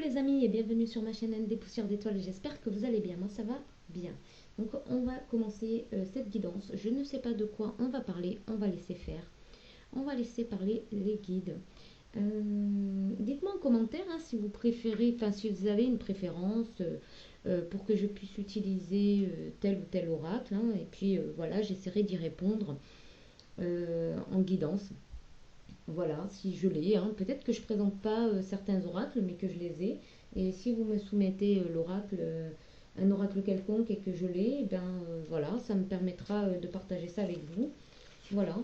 les amis et bienvenue sur ma chaîne Des Poussières d'étoiles, j'espère que vous allez bien, moi ça va bien. Donc on va commencer cette guidance, je ne sais pas de quoi on va parler, on va laisser faire, on va laisser parler les guides. Dites-moi en commentaire si vous préférez, enfin si vous avez une préférence pour que je puisse utiliser tel ou tel oracle, et puis voilà, j'essaierai d'y répondre en guidance. Voilà, si je l'ai, peut-être que je ne présente pas certains oracles, mais que je les ai. Et si vous me soumettez l'oracle, un oracle quelconque et que je l'ai, eh ben voilà, ça me permettra de partager ça avec vous. Voilà.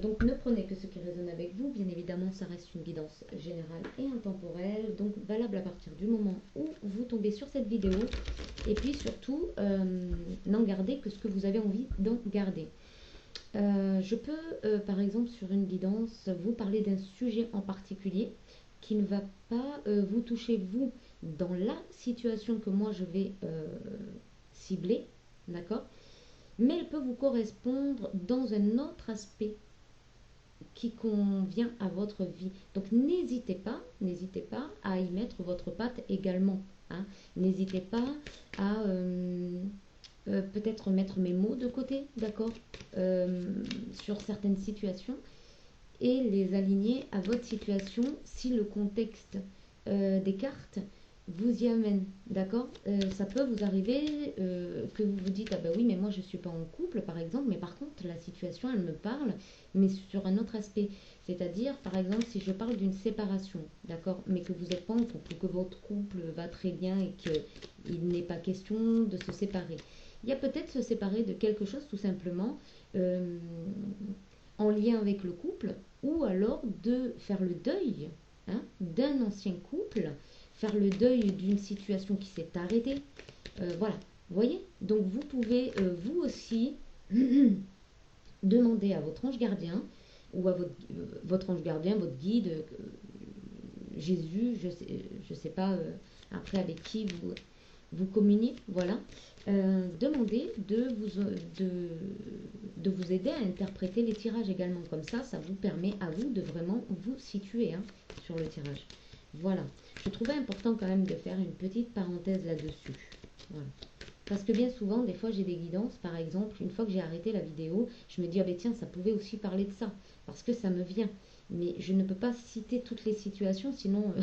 Donc ne prenez que ce qui résonne avec vous. Bien évidemment, ça reste une guidance générale et intemporelle, donc valable à partir du moment où vous tombez sur cette vidéo. Et puis surtout, n'en gardez que ce que vous avez envie d'en garder. Je peux, par exemple, sur une guidance, vous parler d'un sujet en particulier qui ne va pas vous toucher, vous, dans la situation que moi je vais cibler, d'accord? Mais elle peut vous correspondre dans un autre aspect qui convient à votre vie. Donc n'hésitez pas à y mettre votre patte également. N'hésitez pas à peut-être mettre mes mots de côté, d'accord, sur certaines situations et les aligner à votre situation si le contexte des cartes vous y amène, d'accord. Ça peut vous arriver que vous vous dites, ah ben oui, mais moi je ne suis pas en couple, par exemple, mais par contre la situation, elle me parle, mais sur un autre aspect. C'est-à-dire, par exemple, si je parle d'une séparation, d'accord, mais que vous n'êtes pas en couple, que votre couple va très bien et qu'il n'est pas question de se séparer. Il y a peut-être se séparer de quelque chose tout simplement en lien avec le couple, ou alors de faire le deuil d'un ancien couple, faire le deuil d'une situation qui s'est arrêtée. Voilà, vous voyez. Donc vous pouvez vous aussi demander à votre ange gardien ou à votre ange gardien, votre guide, Jésus, je sais pas après avec qui vous communiez, voilà. Demandez de vous aider à interpréter les tirages également. Comme ça vous permet à vous de vraiment vous situer sur le tirage. Voilà. Je trouvais important quand même de faire une petite parenthèse là-dessus. Voilà. Parce que bien souvent, des fois, j'ai des guidances. Par exemple, une fois que j'ai arrêté la vidéo, je me dis, ah ben tiens, ça pouvait aussi parler de ça. Parce que ça me vient. Mais je ne peux pas citer toutes les situations, sinon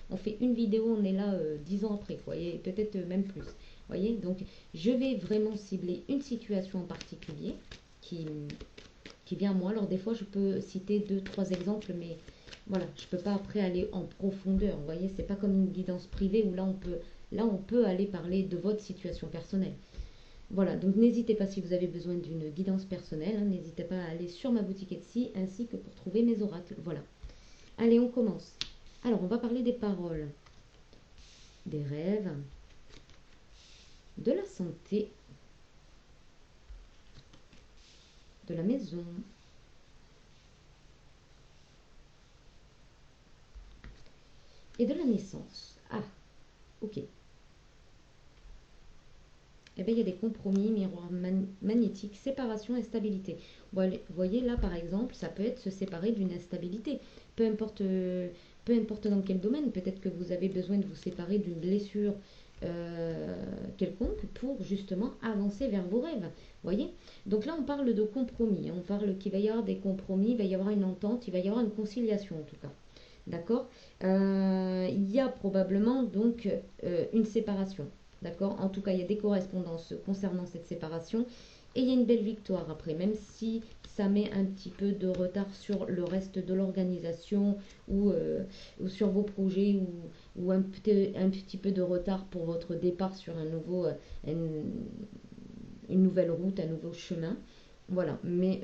on fait une vidéo, on est là 10 ans après, vous voyez, peut-être même plus. Voyez, donc je vais vraiment cibler une situation en particulier qui vient à moi. Alors des fois, je peux citer 2-3 exemples, mais voilà, je ne peux pas après aller en profondeur. Vous voyez, c'est pas comme une guidance privée où là on peut aller parler de votre situation personnelle. Voilà, donc n'hésitez pas si vous avez besoin d'une guidance personnelle, n'hésitez pas à aller sur ma boutique Etsy ainsi que pour trouver mes oracles. Voilà. Allez, on commence. Alors, on va parler des paroles, des rêves, de la santé, de la maison, et de la naissance. Ah, ok. Eh bien, il y a des compromis, miroirs magnétiques, séparation, instabilité. Vous voyez, là, par exemple, ça peut être se séparer d'une instabilité. Peu importe dans quel domaine. Peut-être que vous avez besoin de vous séparer d'une blessure quelconque pour justement avancer vers vos rêves. Voyez. Donc là, on parle de compromis. On parle qu'il va y avoir des compromis, il va y avoir une entente, il va y avoir une conciliation en tout cas. D'accord. Il y a probablement donc une séparation. D'accord. En tout cas, il y a des correspondances concernant cette séparation. Et il y a une belle victoire après, même si ça met un petit peu de retard sur le reste de l'organisation ou sur vos projets ou un petit peu de retard pour votre départ sur une nouvelle route, un nouveau chemin. Voilà, mais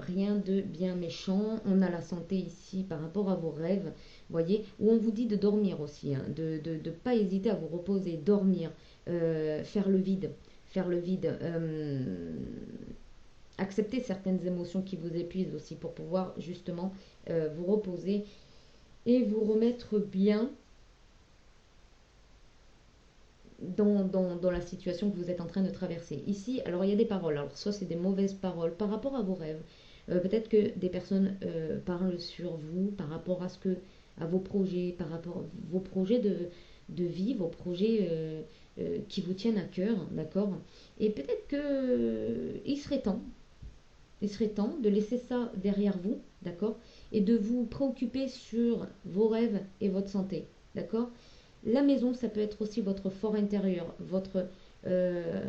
rien de bien méchant. On a la santé ici par rapport à vos rêves, voyez, où on vous dit de dormir aussi, de ne pas hésiter à vous reposer, dormir, faire le vide, accepter certaines émotions qui vous épuisent aussi pour pouvoir justement vous reposer et vous remettre bien dans la situation que vous êtes en train de traverser. Ici, alors il y a des paroles, alors soit c'est des mauvaises paroles par rapport à vos rêves, Peut-être que des personnes parlent sur vous par rapport à vos projets, par rapport à vos projets de vie, vos projets qui vous tiennent à cœur, d'accord? Et peut-être que il serait temps de laisser ça derrière vous, d'accord? Et de vous préoccuper sur vos rêves et votre santé, d'accord? La maison, ça peut être aussi votre fort intérieur, euh,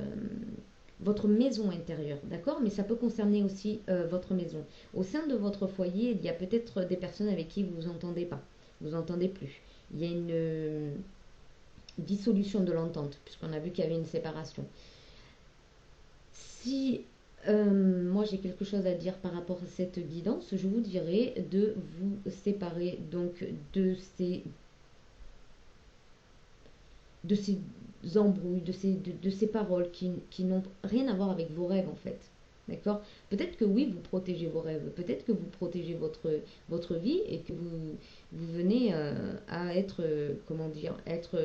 votre maison intérieure, d'accord? Mais ça peut concerner aussi votre maison. Au sein de votre foyer, il y a peut-être des personnes avec qui vous vous entendez pas, vous entendez plus. Il y a une dissolution de l'entente, puisqu'on a vu qu'il y avait une séparation. Si moi j'ai quelque chose à dire par rapport à cette guidance, je vous dirais de vous séparer donc de ces embrouilles, de ces paroles qui n'ont rien à voir avec vos rêves en fait. D'accord? Peut-être que oui, vous protégez vos rêves, peut-être que vous protégez votre vie et que vous venez à être, comment dire, être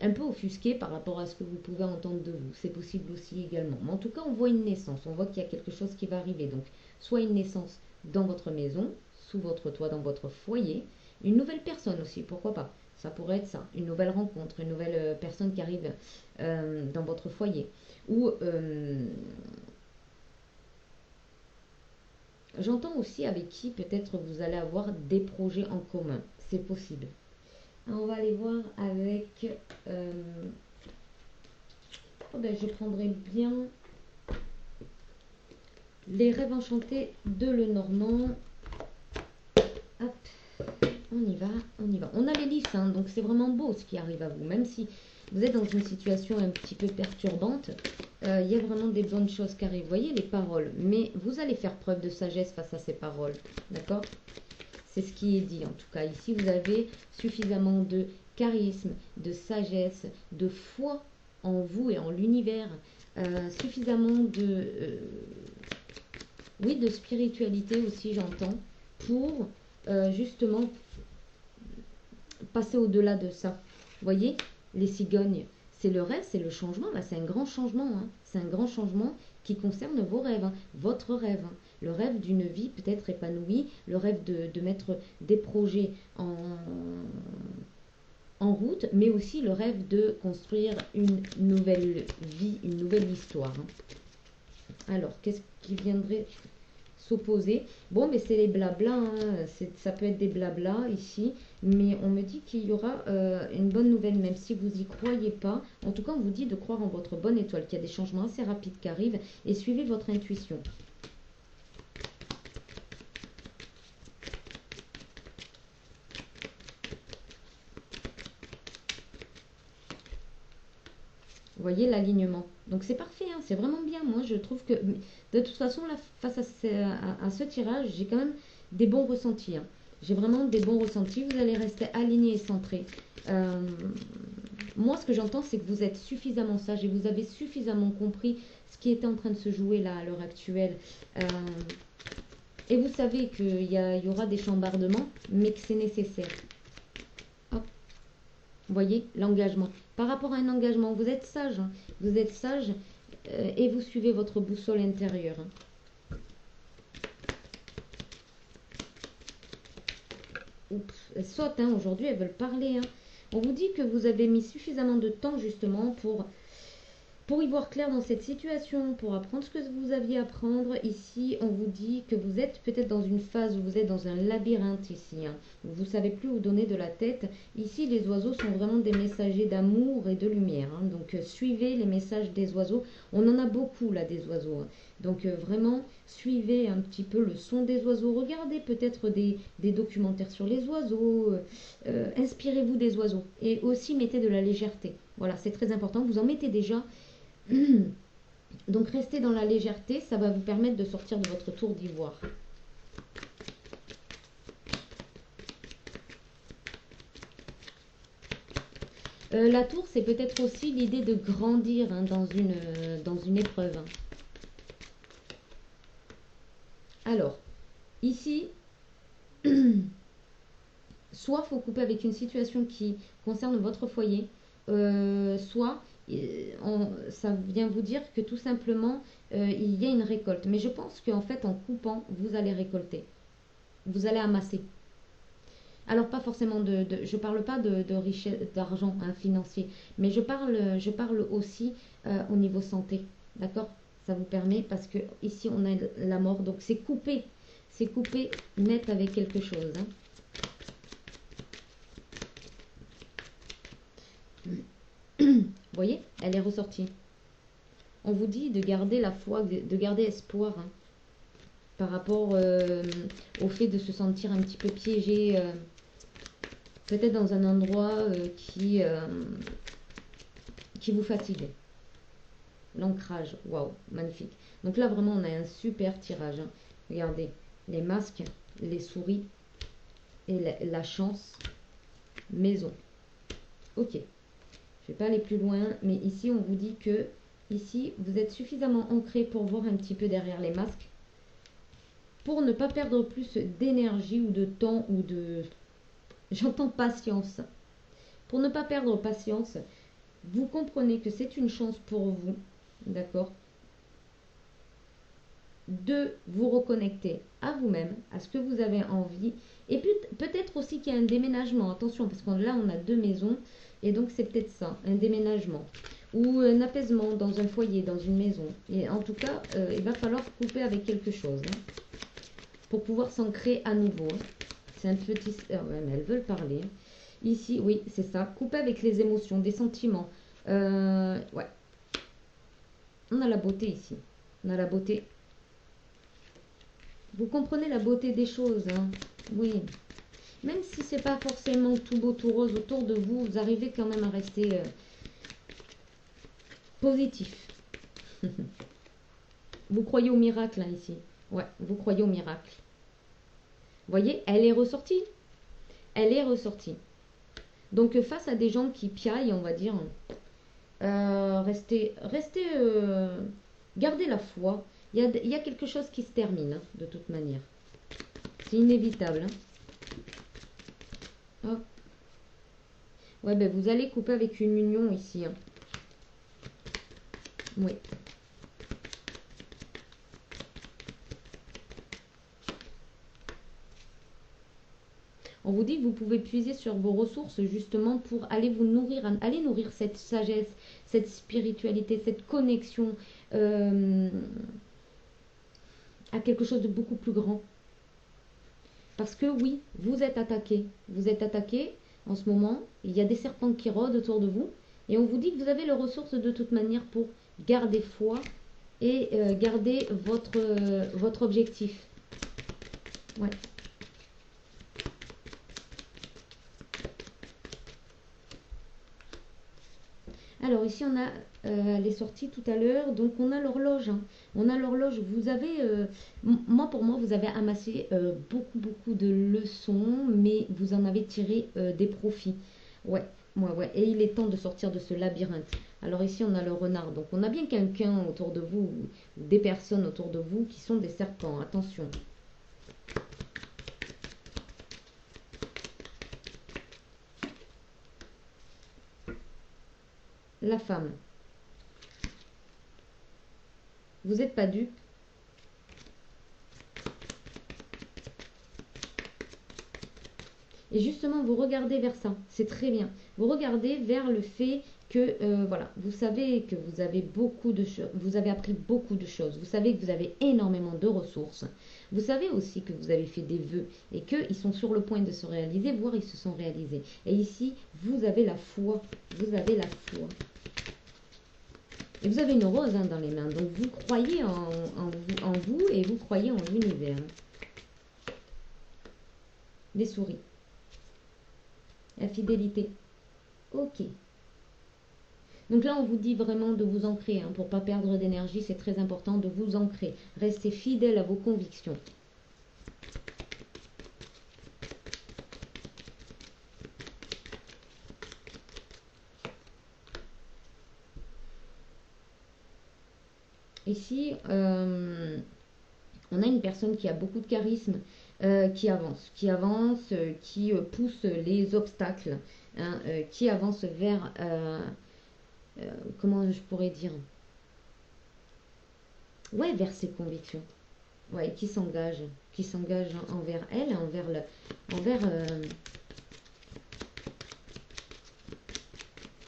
un peu offusqué par rapport à ce que vous pouvez entendre de vous. C'est possible aussi également. Mais en tout cas, on voit une naissance, on voit qu'il y a quelque chose qui va arriver. Donc, soit une naissance dans votre maison, sous votre toit, dans votre foyer, une nouvelle personne aussi, pourquoi pas. Ça pourrait être ça, une nouvelle rencontre, une nouvelle personne qui arrive dans votre foyer. Ou j'entends aussi avec qui peut-être vous allez avoir des projets en commun. C'est possible. On va aller voir avec... oh ben, je prendrai bien les rêves enchantés de Lenormand. Hop, on y va, on y va. On a l'hélice, hein, donc c'est vraiment beau ce qui arrive à vous. Même si vous êtes dans une situation un petit peu perturbante, il y a vraiment des bonnes choses qui arrivent. Vous voyez les paroles, mais vous allez faire preuve de sagesse face à ces paroles, d'accord? C'est ce qui est dit en tout cas. Ici, vous avez suffisamment de charisme, de sagesse, de foi en vous et en l'univers, suffisamment oui, de spiritualité aussi, j'entends, pour justement passer au-delà de ça. Vous voyez, les cigognes, c'est le rêve, c'est le changement. Là, c'est un grand changement. Hein. C'est un grand changement qui concerne vos rêves, hein, votre rêve. Hein. Le rêve d'une vie peut-être épanouie, le rêve de mettre des projets en route, mais aussi le rêve de construire une nouvelle vie, une nouvelle histoire. Hein. Alors, qu'est-ce qui viendrait s'opposer? Bon, mais c'est les blablas, hein. Ça peut être des blablas ici, mais on me dit qu'il y aura une bonne nouvelle, même si vous n'y croyez pas. En tout cas, on vous dit de croire en votre bonne étoile, qu'il y a des changements assez rapides qui arrivent, et suivez votre intuition. Vous voyez l'alignement. Donc c'est parfait, hein, c'est vraiment bien. Moi, je trouve que de toute façon, là, face à ce tirage, j'ai quand même des bons ressentis. Hein. J'ai vraiment des bons ressentis. Vous allez rester aligné et centré. Moi, ce que j'entends, c'est que vous êtes suffisamment sage et vous avez suffisamment compris ce qui était en train de se jouer là à l'heure actuelle. Et vous savez qu'il y aura des chambardements, mais que c'est nécessaire. Hop. Vous voyez, l'engagement. Par rapport à un engagement, vous êtes sage. Hein. Vous êtes sage et vous suivez votre boussole intérieure. Hein. Oups, elles sautent, hein. Aujourd'hui, elles veulent parler. Hein. On vous dit que vous avez mis suffisamment de temps justement pour y voir clair dans cette situation, pour apprendre ce que vous aviez à apprendre. Ici, on vous dit que vous êtes peut-être dans une phase où vous êtes dans un labyrinthe ici. Hein. Vous ne savez plus où donner de la tête. Ici, les oiseaux sont vraiment des messagers d'amour et de lumière. Hein. Donc, suivez les messages des oiseaux. On en a beaucoup là des oiseaux. Hein. Donc, vraiment, suivez un petit peu le son des oiseaux. Regardez peut-être des documentaires sur les oiseaux. Inspirez-vous des oiseaux. Et aussi, mettez de la légèreté. Voilà, c'est très important. Vous en mettez déjà. Donc restez dans la légèreté, ça va vous permettre de sortir de votre tour d'ivoire. La tour, c'est peut-être aussi l'idée de grandir hein, dans une épreuve. Hein. Alors, ici, soit il faut couper avec une situation qui concerne votre foyer, soit ça vient vous dire que tout simplement, il y a une récolte. Mais je pense qu'en fait, en coupant, vous allez récolter. Vous allez amasser. Alors pas forcément je parle pas de richesse, d'argent hein, financier, mais je parle aussi au niveau santé, d'accord? Ça vous permet parce que ici on a la mort, donc c'est coupé net avec quelque chose. Hein. Vous voyez, elle est ressortie. On vous dit de garder la foi, de garder espoir hein, par rapport au fait de se sentir un petit peu piégé. Peut-être dans un endroit qui vous fatigue. L'ancrage, waouh, magnifique. Donc là, vraiment, on a un super tirage. Hein. Regardez, les masques, les souris et la chance maison. Ok, je ne vais pas aller plus loin, mais ici, on vous dit que ici, vous êtes suffisamment ancré pour voir un petit peu derrière les masques, pour ne pas perdre plus d'énergie ou de temps ou de... J'entends patience. Pour ne pas perdre patience, vous comprenez que c'est une chance pour vous, d'accord, de vous reconnecter à vous-même, à ce que vous avez envie. Et puis peut-être aussi qu'il y a un déménagement. Attention, parce que là, on a 2 maisons. Et donc, c'est peut-être ça, un déménagement. Ou un apaisement dans un foyer, dans une maison. Et en tout cas, il va falloir couper avec quelque chose. Hein, pour pouvoir s'ancrer à nouveau. Hein. C'est un petit... ouais, mais elles veulent parler. Hein. Ici, oui, c'est ça. Couper avec les émotions, des sentiments. Ouais. On a la beauté ici. On a la beauté. Vous comprenez la beauté des choses. Hein. Oui. Même si c'est pas forcément tout beau, tout rose autour de vous, vous arrivez quand même à rester positif. Vous croyez au miracle hein, ici. Ouais, vous croyez au miracle. Vous voyez, elle est ressortie. Elle est ressortie. Donc face à des gens qui piaillent, on va dire, gardez la foi. Il y a quelque chose qui se termine, hein, de toute manière. C'est inévitable. Hein. Hop. Ouais, ben vous allez couper avec une union ici. Hein. Oui. On vous dit que vous pouvez puiser sur vos ressources justement pour aller vous nourrir, aller nourrir cette sagesse, cette spiritualité, cette connexion à quelque chose de beaucoup plus grand. Parce que oui, vous êtes attaqué. Vous êtes attaqué en ce moment. Il y a des serpents qui rôdent autour de vous. Et on vous dit que vous avez les ressources de toute manière pour garder foi et garder votre objectif. Ouais. Alors ici on a les sorties tout à l'heure, donc on a l'horloge. Hein. On a l'horloge, vous avez, pour moi, vous avez amassé beaucoup de leçons, mais vous en avez tiré des profits. Ouais, ouais, et il est temps de sortir de ce labyrinthe. Alors ici on a le renard, donc on a bien quelqu'un autour de vous, des personnes autour de vous qui sont des serpents, attention. La femme. Vous n'êtes pas dupe. Et justement, vous regardez vers ça. C'est très bien. Vous regardez vers le fait que, voilà, vous savez que vous avez beaucoup de choses. Vous avez appris beaucoup de choses. Vous savez que vous avez énormément de ressources. Vous savez aussi que vous avez fait des vœux et qu'ils sont sur le point de se réaliser, voire ils se sont réalisés. Et ici, vous avez la foi. Vous avez la foi. Et vous avez une rose hein, dans les mains. Donc vous croyez en vous et vous croyez en l'univers. Des souris. La fidélité. Ok. Donc là, on vous dit vraiment de vous ancrer. Hein, pour ne pas perdre d'énergie, c'est très important de vous ancrer. Restez fidèle à vos convictions. Ici, on a une personne qui a beaucoup de charisme, qui avance, qui pousse les obstacles, hein, qui avance vers comment je pourrais dire, ouais, vers ses convictions. Ouais, qui s'engage envers elle, envers,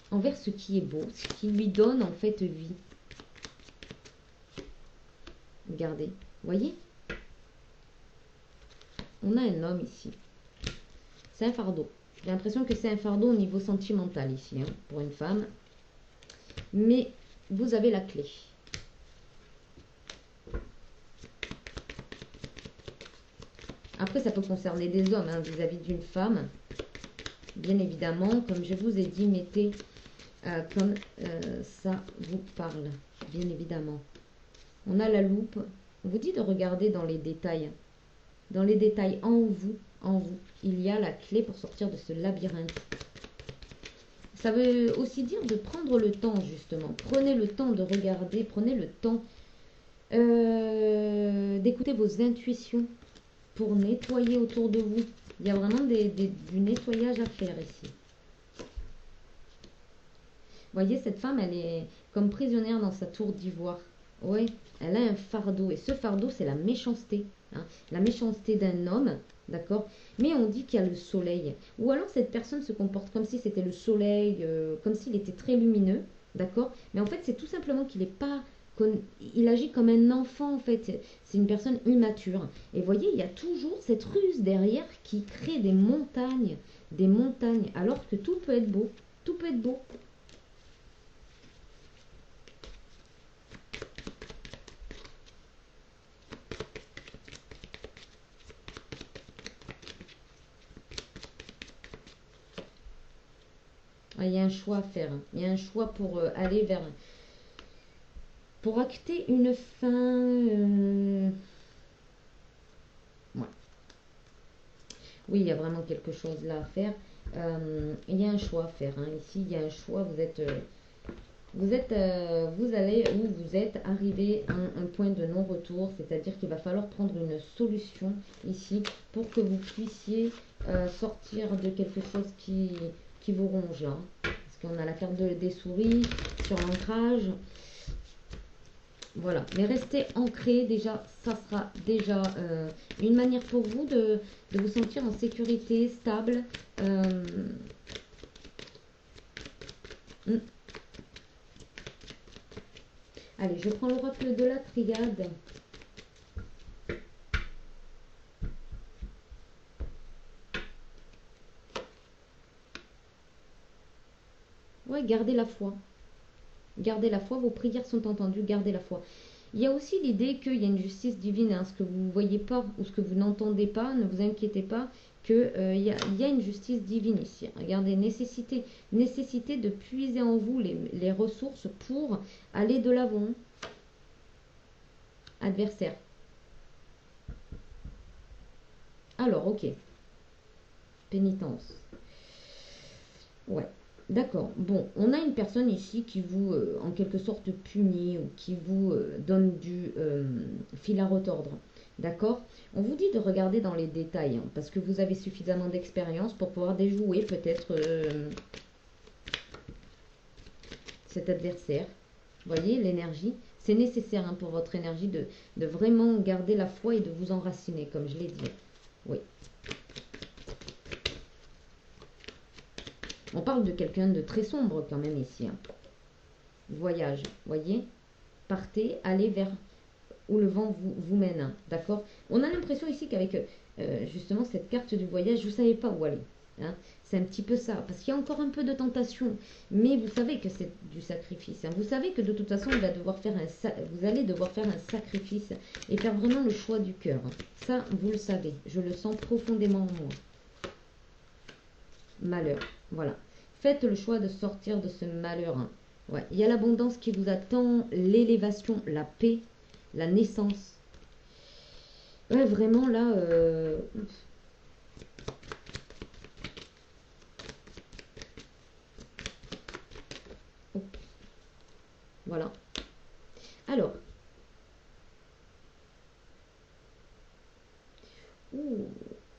envers ce qui est beau, ce qui lui donne en fait vie. Regardez, voyez, on a un homme ici. C'est un fardeau. J'ai l'impression que c'est un fardeau au niveau sentimental ici, hein, pour une femme. Mais vous avez la clé. Après, ça peut concerner des hommes hein, vis-à-vis d'une femme. Bien évidemment, comme je vous ai dit, mettez comme ça vous parle. Bien évidemment. On a la loupe. On vous dit de regarder dans les détails. Dans les détails en vous, il y a la clé pour sortir de ce labyrinthe. Ça veut aussi dire de prendre le temps, justement. Prenez le temps de regarder, prenez le temps d'écouter vos intuitions pour nettoyer autour de vous. Il y a vraiment du nettoyage à faire ici. Vous voyez, cette femme, elle est comme prisonnière dans sa tour d'ivoire. Oui, elle a un fardeau. Et ce fardeau, c'est la méchanceté. Hein, la méchanceté d'un homme, d'accord? Mais on dit qu'il y a le soleil. Ou alors cette personne se comporte comme si c'était le soleil, comme s'il était très lumineux, d'accord? Mais en fait, c'est tout simplement qu'il n'est pas... Il agit comme un enfant, en fait. C'est une personne immature. Et vous voyez, il y a toujours cette ruse derrière qui crée des montagnes. Des montagnes. Alors que tout peut être beau. Tout peut être beau. Ah, il y a un choix à faire. Hein. Il y a un choix pour aller vers... Pour acter une fin... Ouais. Oui, il y a vraiment quelque chose là à faire. Il y a un choix à faire. Hein. Ici, il y a un choix. Vous allez où vous êtes arrivé à un point de non-retour, c'est-à-dire qu'il va falloir prendre une solution ici pour que vous puissiez sortir de quelque chose qui vous ronge là. Parce qu'on a la carte des souris sur l'ancrage. Voilà, mais restez ancré, déjà, ça sera déjà une manière pour vous de vous sentir en sécurité, stable. Hmm. Allez, je prends l'oracle de la triade. Ouais, gardez la foi. Gardez la foi, vos prières sont entendues, gardez la foi. Il y a aussi l'idée qu'il y a une justice divine, hein, ce que vous ne voyez pas ou ce que vous n'entendez pas, ne vous inquiétez pas, qu'il y a une justice divine ici. Regardez, nécessité de puiser en vous les ressources pour aller de l'avant. Adversaire. Alors, ok. Pénitence. Ouais. D'accord. Bon, on a une personne ici qui vous, en quelque sorte, punit ou qui vous donne du fil à retordre. D'accord? On vous dit de regarder dans les détails, hein, parce que vous avez suffisamment d'expérience pour pouvoir déjouer peut-être cet adversaire. Vous voyez, l'énergie, c'est nécessaire hein, pour votre énergie de vraiment garder la foi et de vous enraciner, comme je l'ai dit. Oui. On parle de quelqu'un de très sombre quand même ici. Hein. Voyage, voyez? Partez, allez vers où le vent vous mène. Hein, d'accord? On a l'impression ici qu'avec justement cette carte du voyage, vous ne savez pas où aller. Hein. C'est un petit peu ça, parce qu'il y a encore un peu de tentation, mais vous savez que c'est du sacrifice. Hein. Vous savez que de toute façon, vous allez devoir faire un sacrifice et faire vraiment le choix du cœur. Hein. Ça, vous le savez, je le sens profondément en moi. Malheur, voilà. Faites le choix de sortir de ce malheur. Hein. Ouais. Il y a l'abondance qui vous attend, l'élévation, la paix, la naissance. Ouais, vraiment là... Voilà. Alors. Ouh,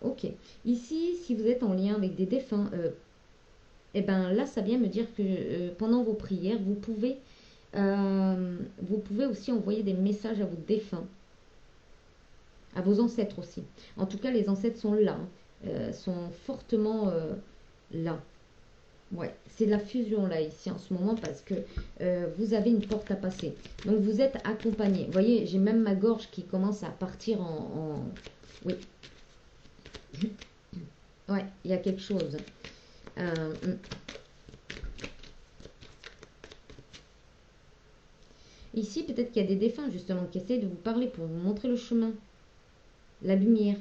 ok. Ici, si vous êtes en lien avec des défunts, Et bien là, ça vient me dire que pendant vos prières, vous pouvez aussi envoyer des messages à vos défunts, à vos ancêtres aussi. En tout cas, les ancêtres sont là, hein, sont fortement là. Ouais, c'est la fusion là ici en ce moment parce que vous avez une porte à passer. Donc vous êtes accompagné. Vous voyez, j'ai même ma gorge qui commence à partir Oui, ouais, il y a quelque chose. Hmm. Ici, peut-être qu'il y a des défunts justement qui essaient de vous parler pour vous montrer le chemin, la lumière.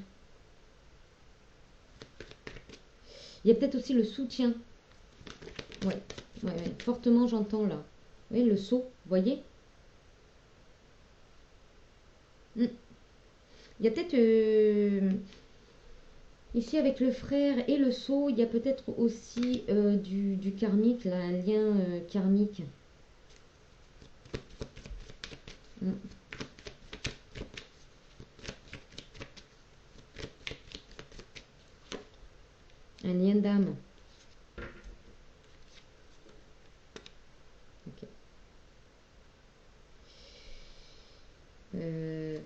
Il y a peut-être aussi le soutien. Ouais, ouais, ouais, fortement j'entends là. Oui, le saut, vous voyez. Hmm. Il y a peut-être ici avec le frère et le sceau, il y a peut-être aussi du karmique, là, un lien karmique. Mm. Un lien d'âme. Ok. Ouais.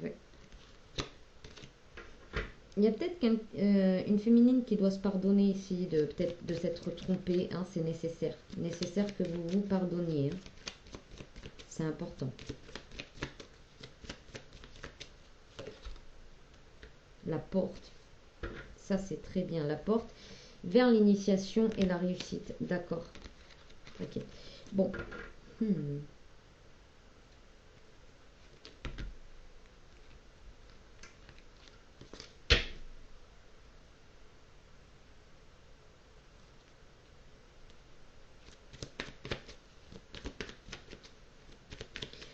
Il y a peut-être une féminine qui doit se pardonner ici, peut-être de s'être trompée. Hein, c'est nécessaire. Nécessaire que vous vous pardonniez. Hein. C'est important. La porte. Ça, c'est très bien. La porte vers l'initiation et la réussite. D'accord. Ok. Bon. Hmm.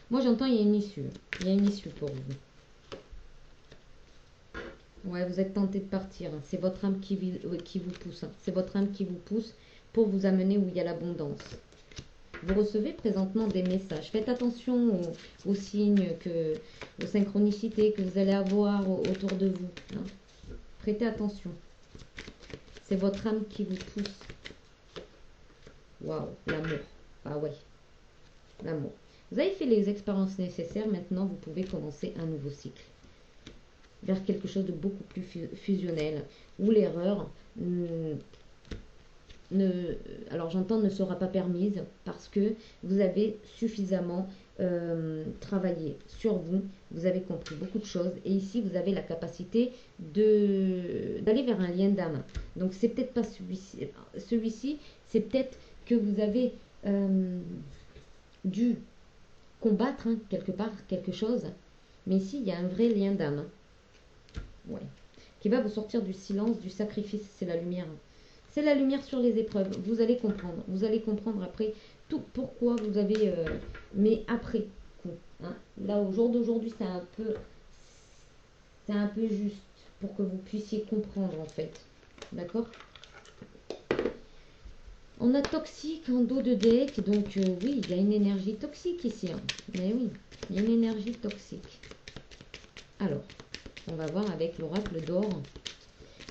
Moi, j'entends, il y a une issue. Il y a une issue pour vous. Ouais, vous êtes tenté de partir. Hein. C'est votre âme qui vous pousse. Hein. C'est votre âme qui vous pousse pour vous amener où il y a l'abondance. Vous recevez présentement des messages. Faites attention aux signes, aux synchronicités que vous allez avoir autour de vous. Hein. Prêtez attention. C'est votre âme qui vous pousse. Waouh, l'amour. Ah ouais, l'amour. Vous avez fait les expériences nécessaires. Maintenant, vous pouvez commencer un nouveau cycle. Vers quelque chose de beaucoup plus fusionnel. Où l'erreur alors j'entends ne sera pas permise parce que vous avez suffisamment travaillé sur vous, vous avez compris beaucoup de choses et ici vous avez la capacité d'aller vers un lien d'âme. Donc c'est peut-être pas celui-ci, c'est peut-être que vous avez dû combattre hein, quelque part quelque chose, mais ici il y a un vrai lien d'âme. Ouais. Qui va vous sortir du silence, du sacrifice, c'est la lumière. C'est la lumière sur les épreuves. Vous allez comprendre. Vous allez comprendre après tout pourquoi vous avez... mais après coup. Hein. Là, au jour d'aujourd'hui, c'est un peu juste pour que vous puissiez comprendre en fait. D'accord. On a toxique en dos de deck. Donc oui, il y a une énergie toxique ici. Hein. Mais oui, il y a une énergie toxique. Alors, on va voir avec l'oracle d'or.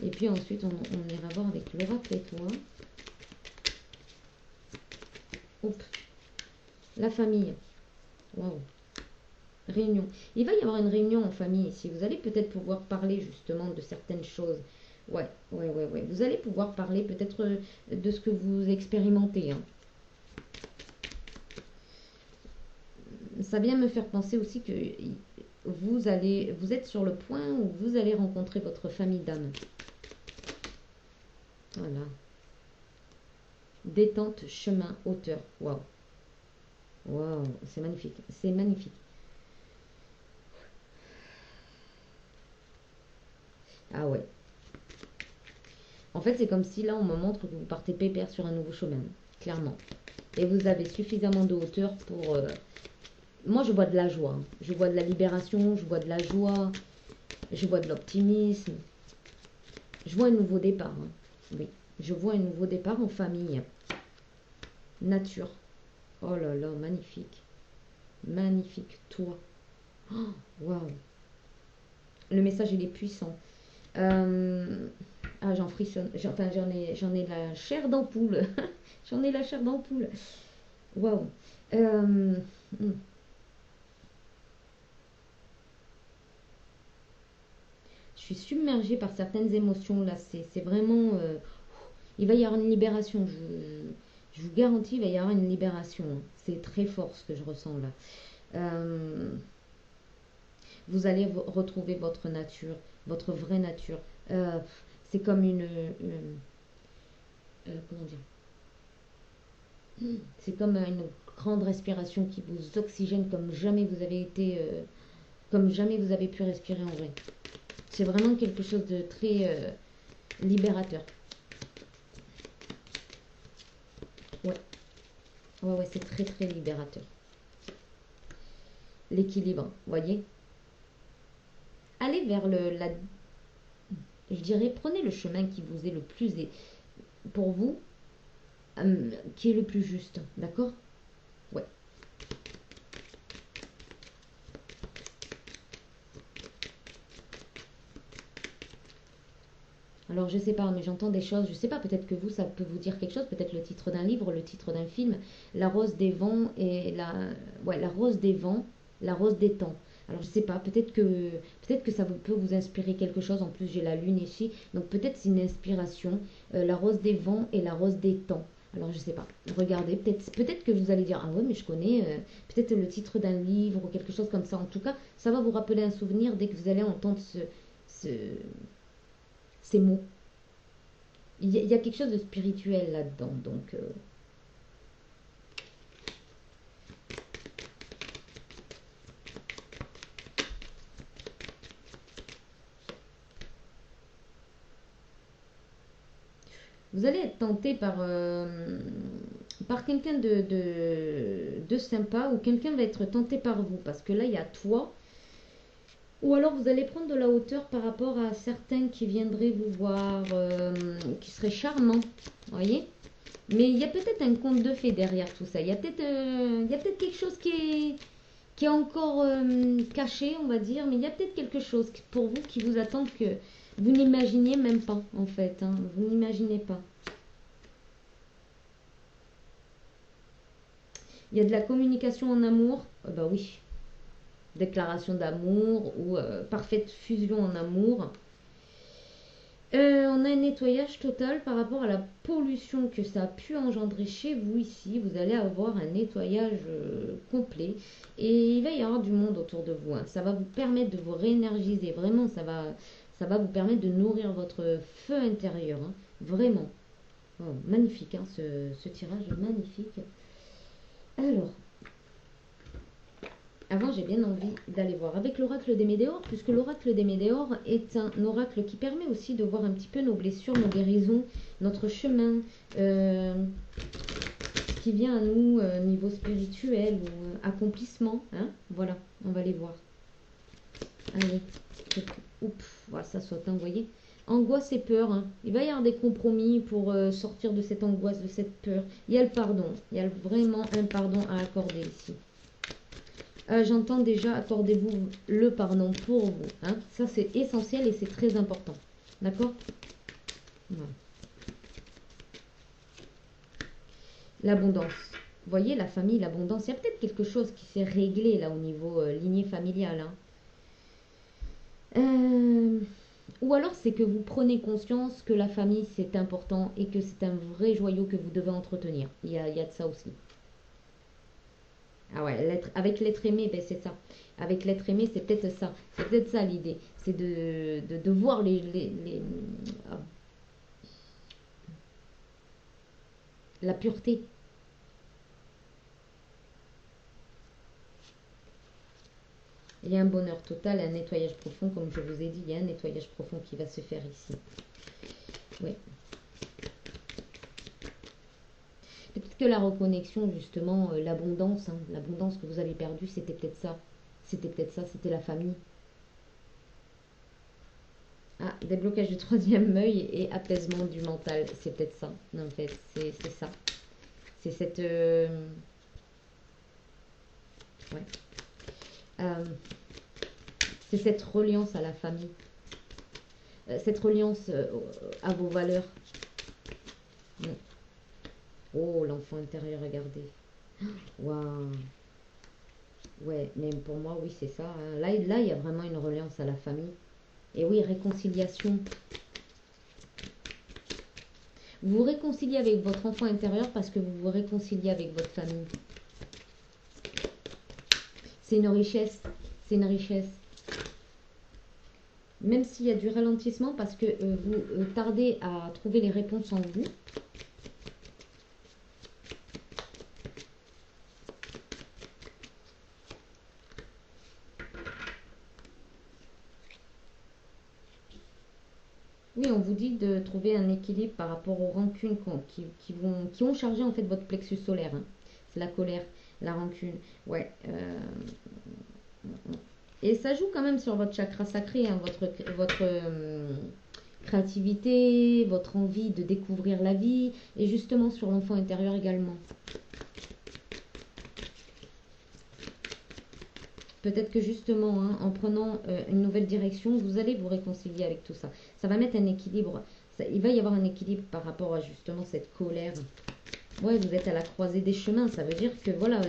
Et puis ensuite, on ira voir avec l'oracle étoile. Oups. La famille. Waouh. Réunion. Il va y avoir une réunion en famille ici. Vous allez peut-être pouvoir parler justement de certaines choses. Ouais, ouais, ouais, ouais. Vous allez pouvoir parler peut-être de ce que vous expérimentez. Hein. Ça vient me faire penser aussi que vous êtes sur le point où vous allez rencontrer votre famille d'âme. Voilà. Détente, chemin, hauteur. Waouh. Waouh, c'est magnifique. C'est magnifique. Ah ouais. En fait, c'est comme si là, on me montre que vous partez pépère sur un nouveau chemin. Clairement. Et vous avez suffisamment de hauteur pour... Moi, je vois de la joie. Je vois de la libération, je vois de la joie, je vois de l'optimisme. Je vois un nouveau départ. Hein. Oui, je vois un nouveau départ en famille. Nature. Oh là là, magnifique. Magnifique, toi. Oh, waouh. Le message, il est puissant. Ah, j'en frissonne. Enfin, j'en ai la chair d'ampoule. J'en ai la chair d'ampoule. Waouh. Euh, hmm. Je suis submergée par certaines émotions là. C'est vraiment. Il va y avoir une libération. Je vous garantis, il va y avoir une libération. C'est très fort ce que je ressens là. Euh, vous allez retrouver votre nature, votre vraie nature. Euh, c'est comme comment dire, c'est comme une grande respiration qui vous oxygène comme jamais vous avez été, comme jamais vous avez pu respirer en vrai. C'est vraiment quelque chose de très libérateur. Ouais, ouais, ouais, c'est très très libérateur. L'équilibre, voyez. Allez vers je dirais, prenez le chemin qui vous est le plus, pour vous, qui est le plus juste, d'accord. Ouais. Alors je sais pas, mais j'entends des choses, je sais pas, peut-être que vous, ça peut vous dire quelque chose, peut-être le titre d'un livre, le titre d'un film, La rose des vents et ouais, la rose des vents, la rose des temps. Alors je sais pas, peut-être que ça peut vous inspirer quelque chose. En plus j'ai la lune ici, donc peut-être c'est une inspiration. La rose des vents et la rose des temps. Alors je sais pas. Regardez, peut-être que vous allez dire ah ouais mais je connais. Peut-être le titre d'un livre ou quelque chose comme ça. En tout cas, ça va vous rappeler un souvenir dès que vous allez entendre ce, ces mots. Il y a quelque chose de spirituel là-dedans. Donc, vous allez être tenté par quelqu'un de sympa ou quelqu'un va être tenté par vous. Parce que là, il y a toi. Ou alors vous allez prendre de la hauteur par rapport à certains qui viendraient vous voir, qui seraient charmants. Voyez. Mais il y a peut-être un conte de fées derrière tout ça. Il y a peut-être quelque chose qui est encore caché, on va dire, mais il y a peut-être quelque chose pour vous qui vous attend que vous n'imaginiez même pas, en fait. Hein. Vous n'imaginez pas. Il y a de la communication en amour. Bah oui, déclaration d'amour ou parfaite fusion en amour. On a un nettoyage total par rapport à la pollution que ça a pu engendrer chez vous ici. Vous allez avoir un nettoyage complet et il va y avoir du monde autour de vous. Hein. Ça va vous permettre de vous réénergiser. Vraiment, ça va vous permettre de nourrir votre feu intérieur. Hein. Vraiment. Oh, magnifique, hein, ce tirage magnifique. Alors, avant, j'ai bien envie d'aller voir avec l'oracle des Médéors, puisque l'oracle des Médéors est un oracle qui permet aussi de voir un petit peu nos blessures, nos guérisons, notre chemin, ce qui vient à nous niveau spirituel ou accomplissement. Hein. Voilà, on va les voir. Allez, oups, voilà, ça saute, hein, vous voyez. Angoisse et peur, hein. Il va y avoir des compromis pour sortir de cette angoisse, de cette peur. Il y a le pardon, il y a vraiment un pardon à accorder ici. J'entends déjà, accordez-vous le pardon pour vous. Hein. Ça, c'est essentiel et c'est très important. D'accord. Voilà. L'abondance. Vous voyez, la famille, l'abondance. Il y a peut-être quelque chose qui s'est réglé là au niveau lignée familiale. Hein. Ou alors, c'est que vous prenez conscience que la famille, c'est important et que c'est un vrai joyau que vous devez entretenir. Il y a de ça aussi. Ah ouais, avec l'être aimé, ben c'est ça. Avec l'être aimé, c'est peut-être ça. C'est peut-être ça l'idée. C'est de voir ah, la pureté. Il y a un bonheur total, un nettoyage profond, comme je vous ai dit. Il y a un nettoyage profond qui va se faire ici. Oui. Peut-être que la reconnexion, justement, l'abondance, hein, l'abondance que vous avez perdue, c'était peut-être ça. C'était peut-être ça, c'était la famille. Ah, déblocage du troisième œil et apaisement du mental. C'est peut-être ça, en fait. C'est ça. C'est cette... ouais. Euh, c'est cette reliance à la famille. cette reliance à vos valeurs. Mm. Oh, l'enfant intérieur, regardez. Waouh. Ouais, mais pour moi, oui, c'est ça, hein. Là, il y a vraiment une reliance à la famille. Et oui, réconciliation. Vous vous réconciliez avec votre enfant intérieur parce que vous vous réconciliez avec votre famille. C'est une richesse. C'est une richesse. Même s'il y a du ralentissement parce que vous tardez à trouver les réponses en vous. Oui, on vous dit de trouver un équilibre par rapport aux rancunes qui ont chargé en fait votre plexus solaire, hein. C'est la colère, la rancune. Ouais. Et ça joue quand même sur votre chakra sacré, hein, votre créativité, votre envie de découvrir la vie, et justement sur l'enfant intérieur également. Peut-être que justement, hein, en prenant une nouvelle direction, vous allez vous réconcilier avec tout ça. Ça va mettre un équilibre. Il va y avoir un équilibre par rapport à justement cette colère. Ouais, vous êtes à la croisée des chemins. Ça veut dire que voilà,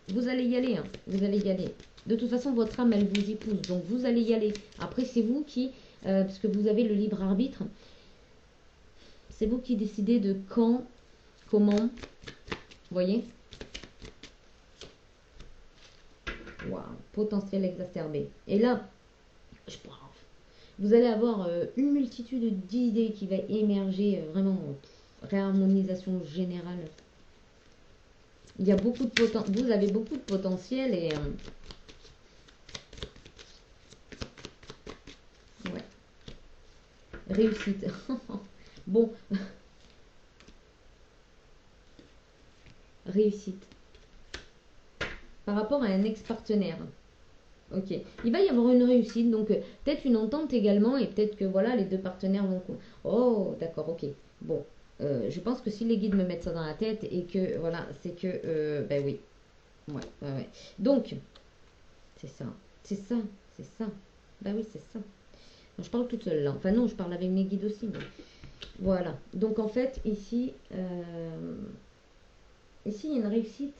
vous allez y aller, hein, vous allez y aller. De toute façon, votre âme, elle vous y pousse. Donc vous allez y aller. Après, c'est vous qui, parce que vous avez le libre arbitre, c'est vous qui décidez de quand, comment. Vous voyez? Waouh, potentiel exacerbé. Et là, vous allez avoir une multitude d'idées qui va émerger, vraiment réharmonisation générale. Il y a beaucoup de vous avez beaucoup de potentiel et ouais, réussite. Bon, réussite. Par rapport à un ex-partenaire. Ok, il va y avoir une réussite, donc peut-être une entente également, et peut-être que voilà, les deux partenaires vont... Oh, d'accord, ok. Bon, je pense que si les guides me mettent ça dans la tête, et que voilà, c'est que... ben oui, ouais, ouais, ouais. Donc, c'est ça, c'est ça, c'est ça. Ben oui, c'est ça. Non, je parle toute seule là. Enfin non, je parle avec mes guides aussi. Mais... Voilà. Donc en fait, ici, il y a une réussite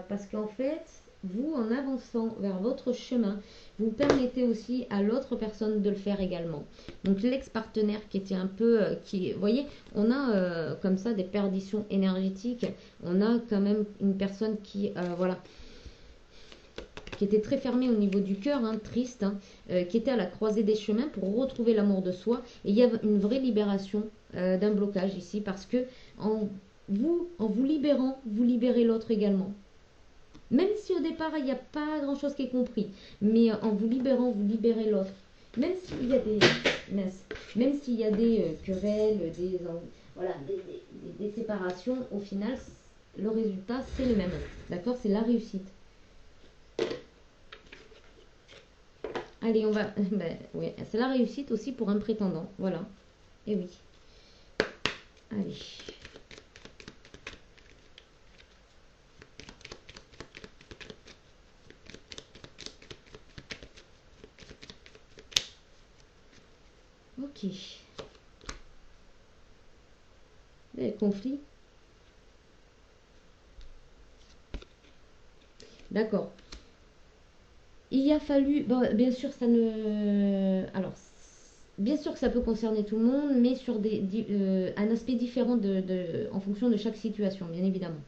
parce qu'en fait, vous, en avançant vers votre chemin, vous permettez aussi à l'autre personne de le faire également. Donc l'ex-partenaire qui était un peu... vous voyez, on a comme ça des perditions énergétiques. On a quand même une personne qui... voilà qui était très fermée au niveau du cœur, hein, triste, hein, qui était à la croisée des chemins pour retrouver l'amour de soi. Et il y a une vraie libération d'un blocage ici parce que en vous libérant, vous libérez l'autre également. Même si au départ, il n'y a pas grand-chose qui est compris. Mais en vous libérant, vous libérez l'autre. Même s'il y a des... Même s'il y a des querelles, voilà, des séparations, au final, le résultat, c'est le même. D'accord? C'est la réussite. Allez, on va... Ben, oui, c'est la réussite aussi pour un prétendant. Voilà. Et oui. Allez. Ok. Conflit. D'accord. Il a fallu... Bon, bien sûr, ça ne... Alors, bien sûr que ça peut concerner tout le monde, mais sur un aspect différent en fonction de chaque situation, bien évidemment.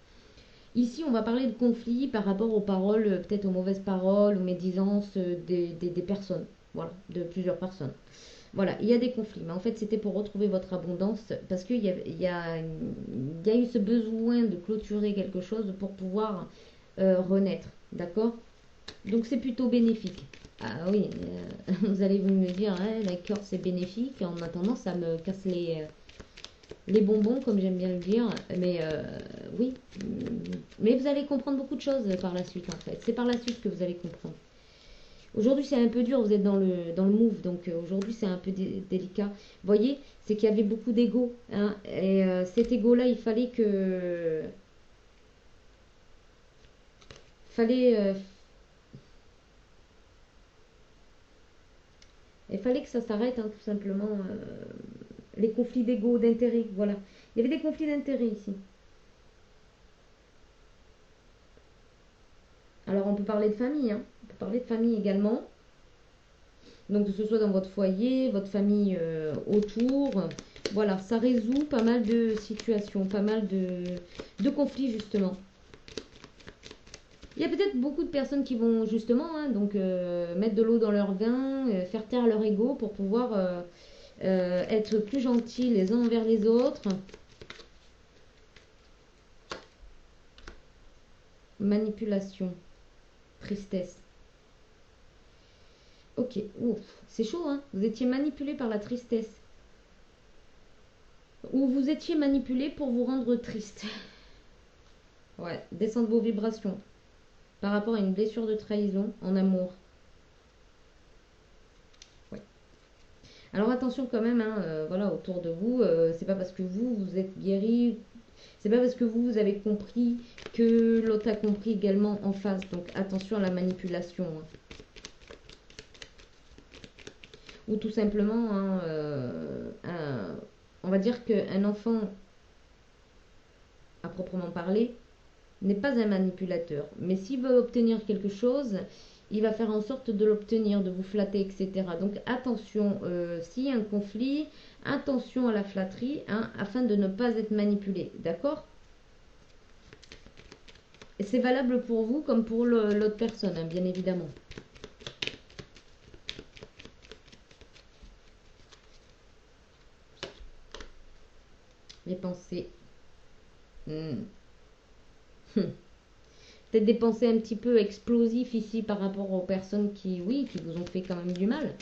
Ici, on va parler de conflit par rapport aux paroles, peut-être aux mauvaises paroles, aux médisances des personnes. Voilà, de plusieurs personnes. Voilà, il y a des conflits, mais en fait, c'était pour retrouver votre abondance, parce qu'il y a eu ce besoin de clôturer quelque chose pour pouvoir renaître. D'accord? Donc, c'est plutôt bénéfique. Ah oui, vous allez me dire, hein, d'accord, c'est bénéfique. En attendant, ça me casse les bonbons, comme j'aime bien le dire. Mais oui, mais vous allez comprendre beaucoup de choses par la suite, en fait. C'est par la suite que vous allez comprendre. Aujourd'hui, c'est un peu dur, vous êtes dans le move, donc aujourd'hui, c'est un peu délicat. Vous voyez, c'est qu'il y avait beaucoup d'ego, hein, et cet ego-là, il fallait que... Fallait... Il fallait que ça s'arrête, hein, tout simplement. Les conflits d'ego, d'intérêt, voilà. Il y avait des conflits d'intérêt ici. Alors on peut parler de famille, hein. On peut parler de famille également. Donc que ce soit dans votre foyer, votre famille autour. Voilà, ça résout pas mal de situations, pas mal de conflits justement. Il y a peut-être beaucoup de personnes qui vont justement hein, donc, mettre de l'eau dans leur vin, faire taire leur ego pour pouvoir être plus gentils les uns envers les autres. Manipulation, tristesse. Ok, ouf, c'est chaud, hein. Vous étiez manipulé par la tristesse. Ou vous étiez manipulé pour vous rendre triste. Ouais, descendre vos vibrations. Par rapport à une blessure de trahison en amour. Ouais. Alors attention quand même, hein, voilà, autour de vous, c'est pas parce que vous êtes guéri, c'est pas parce que vous avez compris que l'autre a compris également en face. Donc attention à la manipulation. Hein. Ou tout simplement, hein, on va dire qu'un enfant, à proprement parler, n'est pas un manipulateur. Mais s'il veut obtenir quelque chose, il va faire en sorte de l'obtenir, de vous flatter, etc. Donc attention, s'il y a un conflit, attention à la flatterie, hein, afin de ne pas être manipulé. D'accord? Et c'est valable pour vous comme pour l'autre personne, hein, bien évidemment. Les pensées. Peut-être des pensées un petit peu explosives ici par rapport aux personnes qui, oui, qui vous ont fait quand même du mal.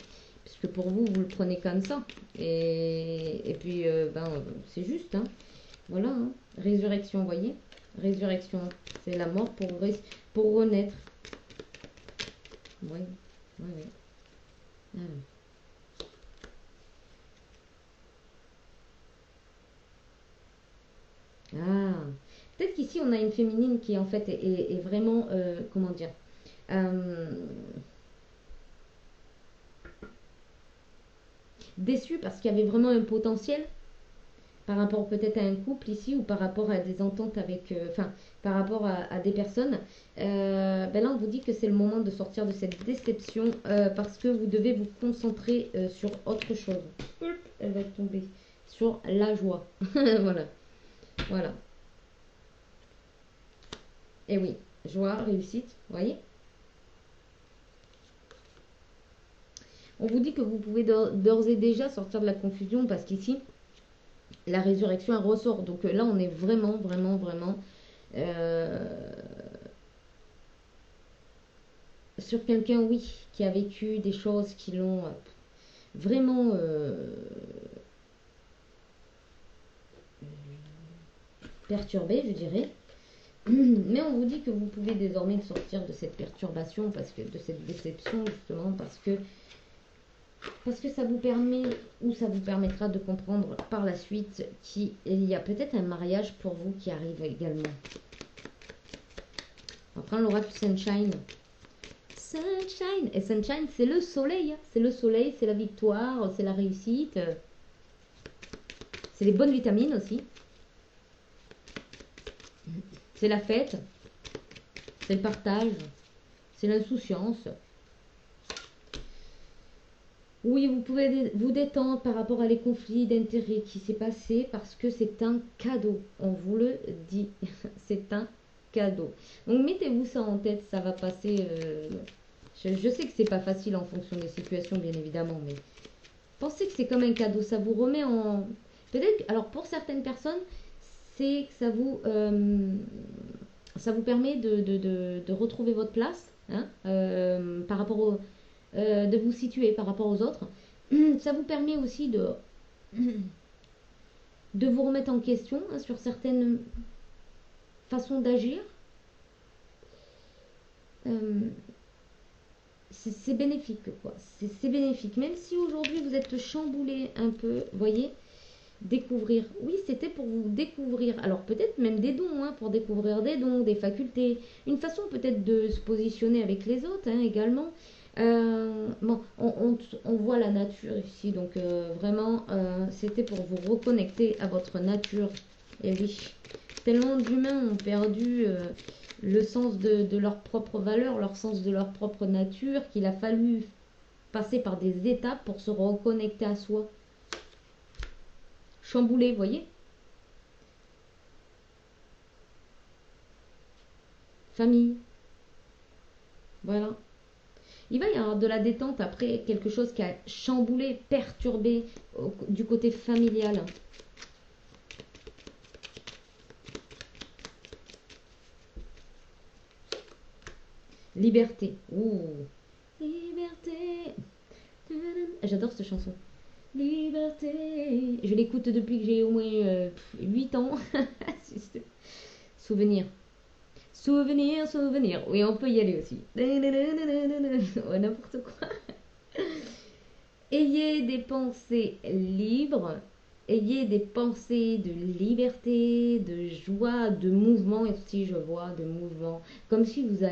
Puisque pour vous, vous le prenez comme ça. Et puis, c'est juste. Hein. Voilà. Hein. Résurrection, vous voyez. Résurrection, c'est la mort pour renaître. Oui, oui, oui. Ah. Peut-être qu'ici, on a une féminine qui, en fait, est vraiment, comment dire, déçue parce qu'il y avait vraiment un potentiel par rapport peut-être à un couple ici ou par rapport à des ententes avec, enfin, par rapport à des personnes. Ben là, on vous dit que c'est le moment de sortir de cette déception parce que vous devez vous concentrer sur autre chose. Elle va tomber sur la joie. Voilà. Voilà. Et oui, joie, réussite, vous voyez. On vous dit que vous pouvez d'ores et déjà sortir de la confusion parce qu'ici, la résurrection elle ressort. Donc là, on est vraiment, vraiment, vraiment sur quelqu'un, oui, qui a vécu des choses qui l'ont vraiment perturbé, je dirais. Mais on vous dit que vous pouvez désormais sortir de cette perturbation, parce que de cette déception, justement, parce que ça vous permet ou ça vous permettra de comprendre par la suite qu'il y a peut-être un mariage pour vous qui arrive également. Après, l'oracle Sunshine. Sunshine. Et Sunshine, c'est le soleil. C'est le soleil, c'est la victoire, c'est la réussite. C'est les bonnes vitamines aussi. C'est la fête. C'est le partage. C'est l'insouciance. Oui, vous pouvez vous détendre par rapport à les conflits d'intérêts qui s'est passé parce que c'est un cadeau. On vous le dit. C'est un cadeau. Donc mettez-vous ça en tête, ça va passer. Je sais que c'est pas facile en fonction des situations, bien évidemment, mais pensez que c'est comme un cadeau. Ça vous remet en. Peut-être. Alors pour certaines personnes, c'est que ça vous permet de retrouver votre place hein, par rapport au de vous situer par rapport aux autres. Ça vous permet aussi de vous remettre en question hein, sur certaines façons d'agir. C'est bénéfique, quoi. C'est bénéfique. Même si aujourd'hui vous êtes chamboulé un peu, voyez, découvrir. Oui, c'était pour vous découvrir. Alors peut-être même des dons, hein, pour découvrir des dons, des facultés. Une façon peut-être de se positionner avec les autres hein, également. Bon, on voit la nature ici, donc vraiment, c'était pour vous reconnecter à votre nature. Et oui, tellement d'humains ont perdu le sens de leur propre valeur, leur sens de leur propre nature, qu'il a fallu passer par des étapes pour se reconnecter à soi. Chamboulé, vous voyez? Famille, voilà. Il va y avoir de la détente après quelque chose qui a chamboulé, perturbé du côté familial. Liberté. Ouh. Liberté. J'adore cette chanson. Liberté. Je l'écoute depuis que j'ai au moins 8 ans. Souvenir. Souvenir, souvenir. Oui, on peut y aller aussi. Ouais, n'importe quoi. Ayez des pensées libres. Ayez des pensées de liberté, de joie, de mouvement, et aussi je vois de mouvement, comme si vous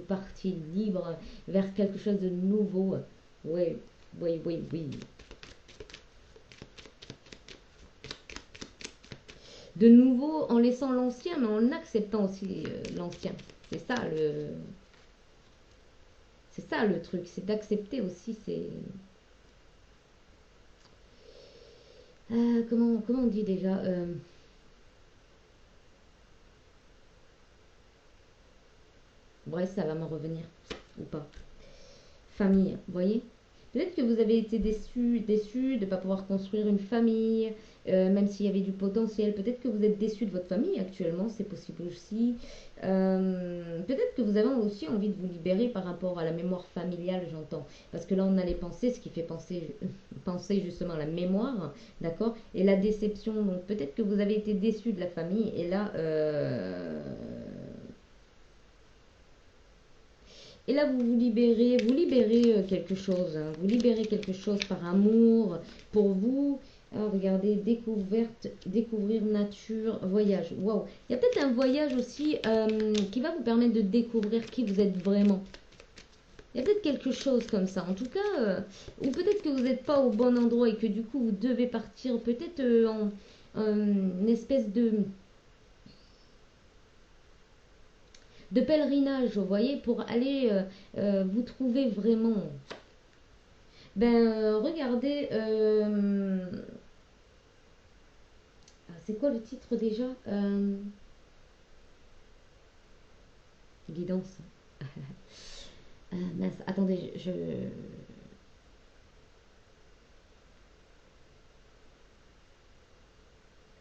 partiez libre vers quelque chose de nouveau. Oui, oui, oui, oui. De nouveau en laissant l'ancien, mais en acceptant aussi l'ancien. C'est ça c'est ça le truc, c'est d'accepter aussi comment on dit déjà bref, ça va me revenir ou pas. Famille, vous voyez. Peut-être que vous avez été déçu de ne pas pouvoir construire une famille, même s'il y avait du potentiel. Peut-être que vous êtes déçu de votre famille actuellement, c'est possible aussi. Peut-être que vous avez aussi envie de vous libérer par rapport à la mémoire familiale, j'entends. Parce que là, on a les pensées, ce qui fait penser justement à la mémoire, d'accord? Et la déception. Donc peut-être que vous avez été déçu de la famille, et là, vous libérez quelque chose, hein. Vous libérez quelque chose par amour pour vous. Alors, regardez, découvrir nature, voyage. Waouh! Il y a peut-être un voyage aussi qui va vous permettre de découvrir qui vous êtes vraiment. Il y a peut-être quelque chose comme ça. En tout cas, ou peut-être que vous n'êtes pas au bon endroit et que du coup vous devez partir peut-être en une espèce de pèlerinage, vous voyez, pour aller vous trouver vraiment. Ben, regardez, c'est quoi le titre déjà Guidance. Mince, attendez,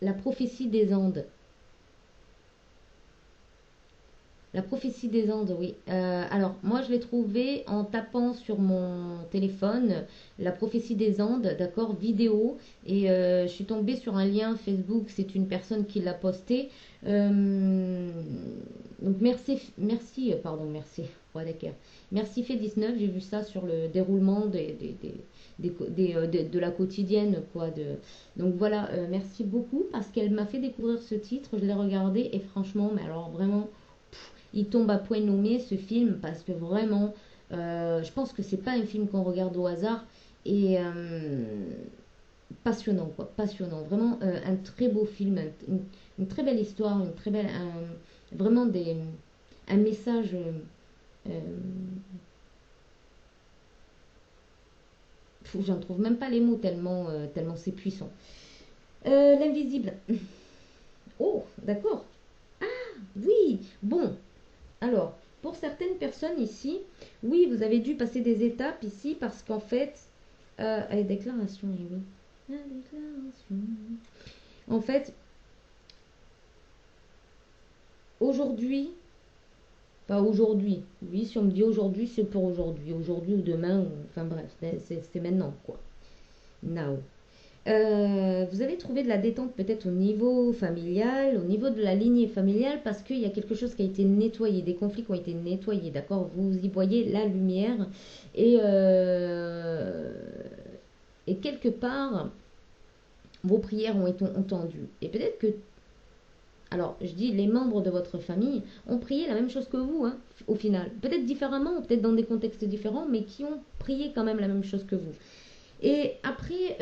La prophétie des Andes. La prophétie des Andes, oui. Alors, moi, je l'ai trouvé en tapant sur mon téléphone la prophétie des Andes, d'accord, vidéo. Et je suis tombée sur un lien Facebook. C'est une personne qui l'a posté. Donc, merci. Ouais, d'accord. Merci Fait19. J'ai vu ça sur le déroulement de la quotidienne, quoi. Donc, voilà, merci beaucoup parce qu'elle m'a fait découvrir ce titre. Je l'ai regardé et franchement, mais alors vraiment il tombe à point nommé ce film parce que vraiment, je pense que c'est pas un film qu'on regarde au hasard et passionnant quoi, passionnant. Vraiment un très beau film, une très belle histoire, une très belle, vraiment un message. Euh, J'en trouve même pas les mots tellement c'est puissant. L'invisible. Oh, d'accord. Oui, bon, alors, pour certaines personnes ici, oui, vous avez dû passer des étapes ici parce qu'en fait, déclaration, oui. La déclaration. En fait, aujourd'hui, pas aujourd'hui. Oui, si on me dit aujourd'hui, c'est pour aujourd'hui. Aujourd'hui ou demain, enfin bref, c'est maintenant, quoi. Now. Vous avez trouvé de la détente peut-être au niveau familial, au niveau de la lignée familiale, parce qu'il y a quelque chose qui a été nettoyé, des conflits qui ont été nettoyés, d'accord? Vous y voyez la lumière et, et quelque part, vos prières ont été entendues. Et peut-être que alors je dis les membres de votre famille, ont prié la même chose que vous, hein, au final. Peut-être différemment, peut-être dans des contextes différents, mais qui ont prié quand même la même chose que vous. Et après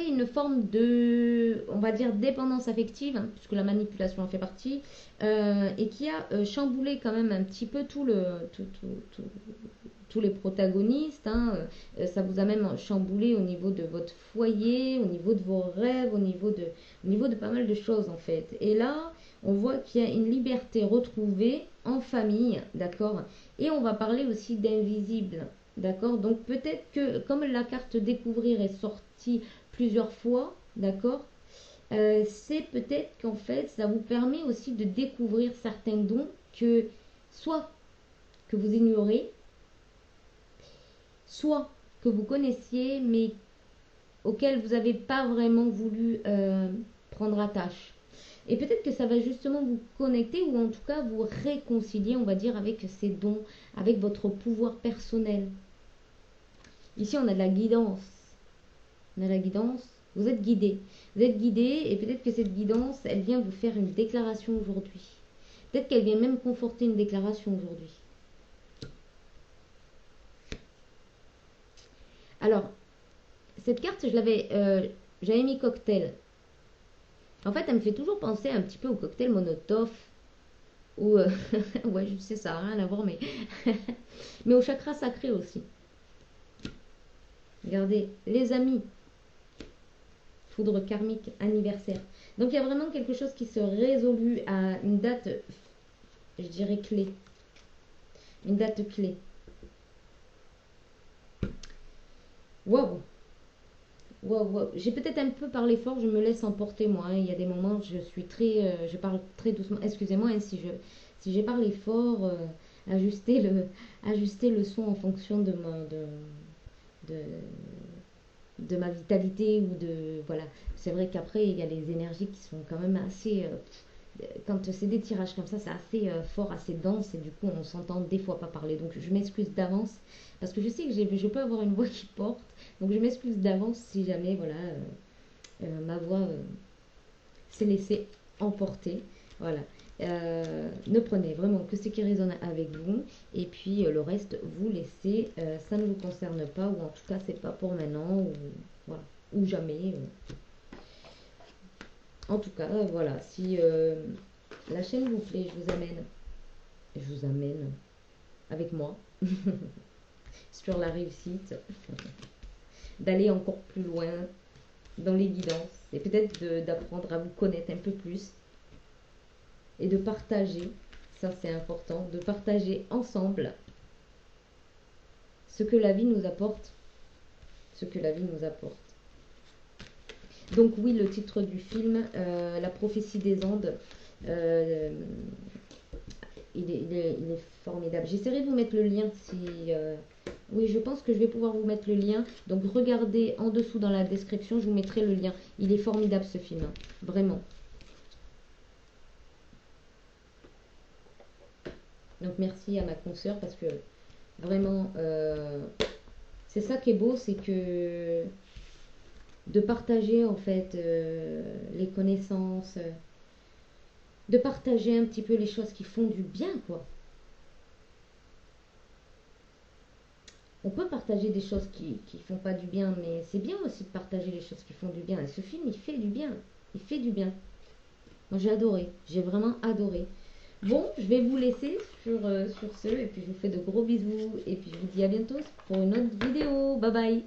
une forme de, on va dire, dépendance affective, hein, puisque la manipulation en fait partie, et qui a chamboulé quand même un petit peu tous les protagonistes, hein, ça vous a même chamboulé au niveau de votre foyer, au niveau de vos rêves, au niveau de pas mal de choses en fait. Et là, on voit qu'il y a une liberté retrouvée en famille, d'accord. Et on va parler aussi d'invisible, d'accord. Donc peut-être que comme la carte découvrir est sortie plusieurs fois, d'accord, c'est peut-être qu'en fait ça vous permet aussi de découvrir certains dons que soit que vous ignorez, soit que vous connaissiez mais auxquels vous n'avez pas vraiment voulu prendre attache. Et peut-être que ça va justement vous connecter ou en tout cas vous réconcilier, on va dire, avec ces dons, avec votre pouvoir personnel. Ici, on a de la guidance. On a la guidance. Vous êtes guidé. Vous êtes guidé et peut-être que cette guidance, elle vient vous faire une déclaration aujourd'hui. Peut-être qu'elle vient même conforter une déclaration aujourd'hui. Alors, cette carte, j'avais mis cocktail. En fait, elle me fait toujours penser un petit peu au cocktail Molotov. Ou, ouais, je sais, ça n'a rien à voir, mais, mais au chakra sacré aussi. Regardez, les amis. Foudre karmique, anniversaire. Donc, il y a vraiment quelque chose qui se résolue à une date, je dirais, clé. Une date clé. Waouh! Wow, wow. J'ai peut-être un peu parlé fort, je me laisse emporter moi, hein. Il y a des moments, je parle très doucement. Excusez-moi, hein, si j'ai parlé fort, ajuster le son en fonction de, de ma vitalité ou de voilà. C'est vrai qu'après il y a les énergies qui sont quand même assez. Quand c'est des tirages comme ça, c'est assez fort, assez dense et du coup on s'entend des fois pas parler. Donc je m'excuse d'avance parce que je sais que je peux avoir une voix qui porte. Donc je m'excuse d'avance si jamais voilà ma voix s'est laissée emporter. Voilà. Ne prenez vraiment que ce qui résonne avec vous et puis le reste vous laissez. Ça ne vous concerne pas ou en tout cas c'est pas pour maintenant ou voilà ou jamais. En tout cas voilà si la chaîne vous plaît, je vous amène avec moi sur la réussite, d'aller encore plus loin dans les guidances et peut-être d'apprendre à vous connaître un peu plus et de partager, ça c'est important, de partager ensemble ce que la vie nous apporte, ce que la vie nous apporte. Donc oui, le titre du film, La prophétie des Andes, il est formidable. J'essaierai de vous mettre le lien si... oui, je pense que je vais pouvoir vous mettre le lien. Donc regardez en dessous dans la description, je vous mettrai le lien. Il est formidable ce film, hein. Vraiment. Donc merci à ma consoeur parce que vraiment, c'est ça qui est beau, c'est que de partager en fait les connaissances, de partager un petit peu les choses qui font du bien, quoi. On peut partager des choses qui font pas du bien, mais c'est bien aussi de partager les choses qui font du bien. Et ce film, il fait du bien. Il fait du bien. Moi, j'ai adoré. J'ai vraiment adoré. Bon, je vais vous laisser sur ce. Et puis, je vous fais de gros bisous. Et puis, je vous dis à bientôt pour une autre vidéo. Bye bye.